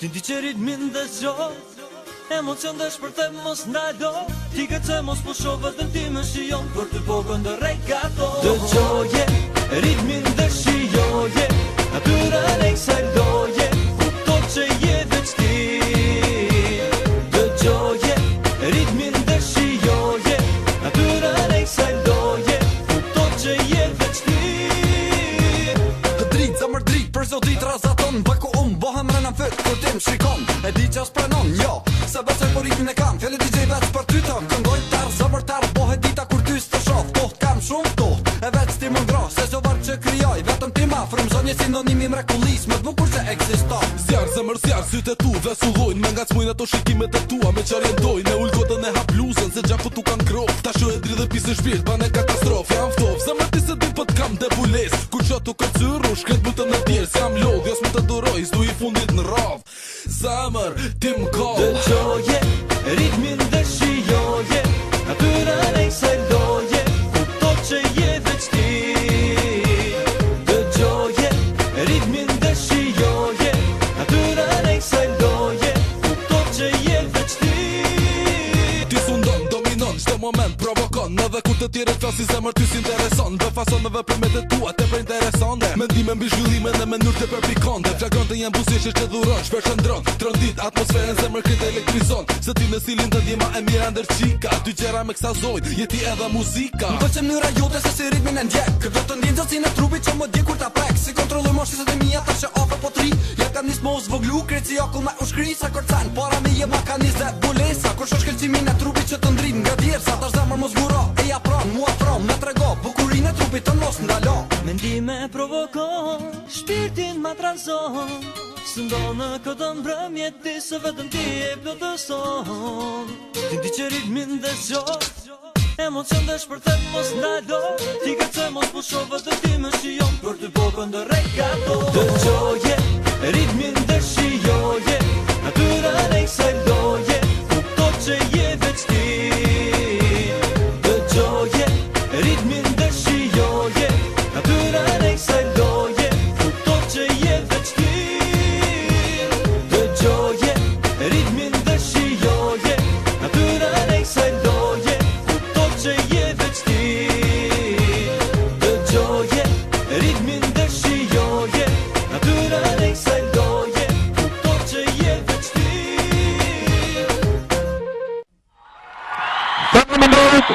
Ti di që ritmin dhe zgjo, emocion dhe shpërte mos ndalo. Ti këtë mos po shoh vetëm ti më shijon, për ty po këndërej gato. Dëgjoje, ritmin dhe shijoje, natyrën e kësaj loje, kupto që je veç ti. Dëgjoje, ritmin dhe shijoje, natyrën e kësaj loje, kupto që je veç ti. Dritë, zemër dritë, për zotit razaton, bako bohem rëna fyt, kur tim shikon, e di që s'prenon, jo, se besoj po ritmin e kam, fjallë DJ veç për ty të këndoj tarë, zëmër tarë, bohe dita kur ty s'të shof, toht kam shumë toht, e veç ti më ngro, se zjo varë që kryoj, vetëm ti ma, frumzonje sinonimi mrekullis, më t'bukur që eksiston. Zjarë, zemër zjarë, sytë e tu dhe sullojnë, me nga cmojnë ato shikimet e tua, me qarjen dojnë, e ullë godën e hap bluzën, se gjaku tu kanë grof, ta shu e dri dhe pisë shpirt, bane katastrof, jam ftof, zemër ti se din pët kam debules, kur që tu kërcyru, shkret butën e tjerë, s'jam lodh, jos më të duroj, s'du i fundit në radh, zemër, ti m'koll. Dëgjoje, ritmin dhe shijoje, natyrën e kësaj loje, kupto që je veç ti. Dëgjoje, ritmin dhe shijoje, natyrën e kësaj loje, kupto që je veç ti. Ti sundon, dominon, çdo moment provokon, edhe kur të tjerët flasin zemër ty s'intereson, dhe fason me veprimet e tua tepër interesante, mendime mbi zhvillimin e mënyrë të përpikante, flagrante janë buzëqesh që dhuron, shpërshëndron, trondit atmosferën zemër këtë elektrizon, se ti në stilin të ndjema e mira ndër qika, dy gjera me kësa zojnë, jeti edhe muzika. Më pëlqen mënyra jote se si ritmin e ndjek, këtë të ndjen gjatësinë e trupit që më dje kur ta prek, si kontrolloj moshisat e mia tash që ofër po tri, ja kam nis mos zvoglu, kreci akull me ushkri sa korcan, para me je makanizë bulesa, kur shoh shkelcimin e trupit që të ndrim nga djersa, tash zemër mos guro, e ja pron, mua pron, me trego, bukurinë e trupit të mos ndalo. Mendime provokon, shpirtin ma transon, së ndonë këtë mbrëmje ti se vetëm ti e plotëson. Ti di që ritmin dhe zgjo, emocion dhe shpërthet mos ndalo. Ti këtë mos po shoh vetëm ti më shijon, për ty po këndërej gato. Dëgjoje, ritmin dhe shijoje, natyrën e kësaj loje, kupto që je veç ti. Dëgjoje, ritmin dhe shijoje, natyrën e kësaj loje, kupto që je veç ti. Dëgjoje, ritmin dhe shijoje, natyrën e kësaj loje, kupto që je veç ti. Dëgjoje, ritmin dhe shijoje, natyrën e kësaj loje, kupto që je veç ti. Sa më ndrohet